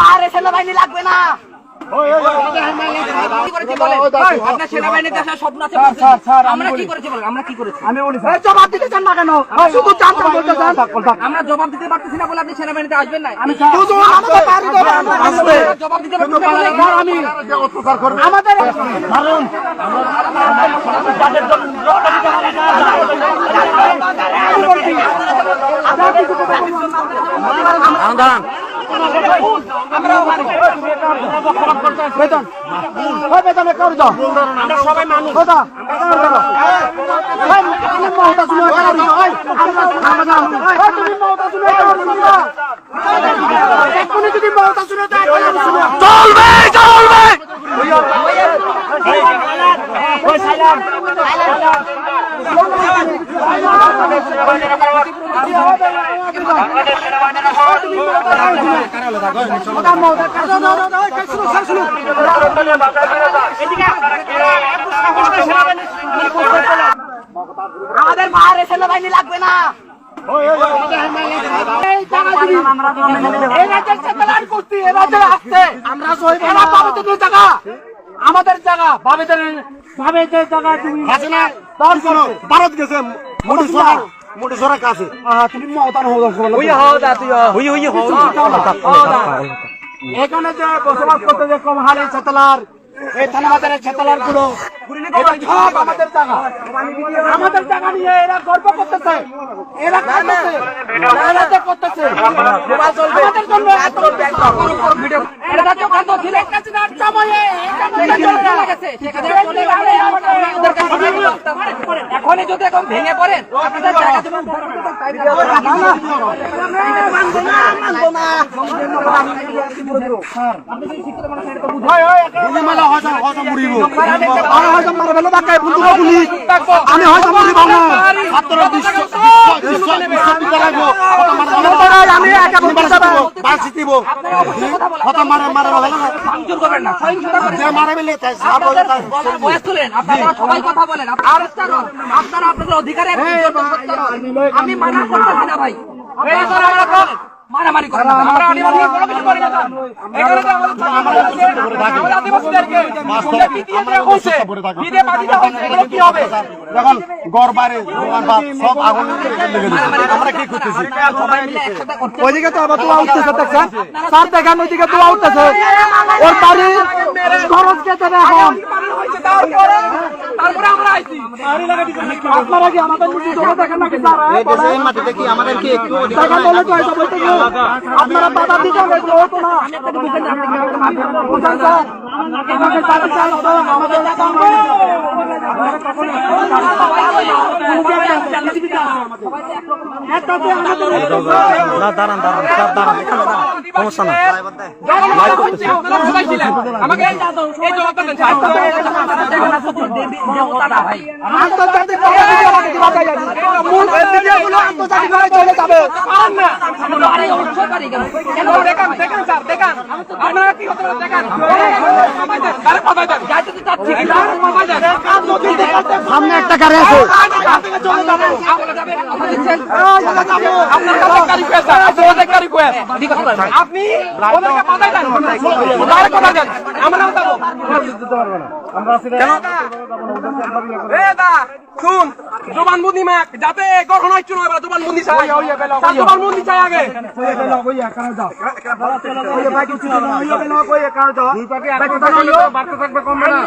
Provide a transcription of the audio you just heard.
পাহাড়ে সেনাবাহিনী লাগবে না। জবাব দিতে চান না কেন? শুধু আমরা জবাব দিতে পারতেছি না বলে আপনি সেনাবাহিনীতে আসবেন না। জবাব দিতে আমাদের বেতন বেতনে করে দাও। আমরা সবাই মানুষ চলবে চলবে আমাদের পাহাড়ে সেনাবাহিনী লাগবে না। আমাদের জায়গা ভাবেদের জায়গা ভারত গেছে মোটেশ্বরের কাছে। তুমি এখানে যে বসবাস করতে যে কমহালি ছেতলার এই থানাবাজারের ছেতলার গুলো সব আমাদের জায়গা। আমাদের জায়গা নিয়ে এরা গর্ব করতেছে, এরা করতেছে আমাদের জন্য। এখনই যদি এখন ভেঙে পড়েন আমি হয়তো মরিব না। সবাই কথা বলেন, আপনারা আপনাদের অধিকারে আমি মানা করতেছি না ভাই। মারামারি করেন না, আমরা আদিবাসী কোনো কিছু করি না। এখানে তো আমাদের আদিবাসীদেরকে পিটিয়ে দেওয়া হয়েছে, পিটিয়ে বাজি দেওয়া হয়েছে। এগুলো কি হবে? যখন গড় বাড়ে সব আগুন লেগে যাচ্ছে, আমরা কি করতেছি? ওইদিকে তো আবার দোয়া উঠতেছে, দেখছেন স্যার, দেখেন ওইদিকে দোয়া উঠতেছে। ওর বাড়ি খরচ খেতে এখন তারপরে আমরা আইছি। আপনারা কি আমাদের নিচে দৌড়ে দেখেন নাকি স্যার? এই মাটিতে কি আমাদের কি একটু দেখেন বলে তো এটা বলতে গিয়ে আপনারা বাধা দিচ্ছেন, এগুলো হতো না। বুঝেন স্যার, আমাদের সাথে চাল হতো আমাদের দাঁড়ান সব দাঁড়ান, সমস্যা না। সামনে একটা গাড়ি আছে, আপনি ওদেরকে বাধাই দেন, কথা দেন, আমরা যাবো। শুন, জবানবন্দি মাক যাতে গঠন হয় চুনো এবার জবানবন্দি চাই, জবানবন্দি চাই আগে। বাড়তে থাকবে কমবে না।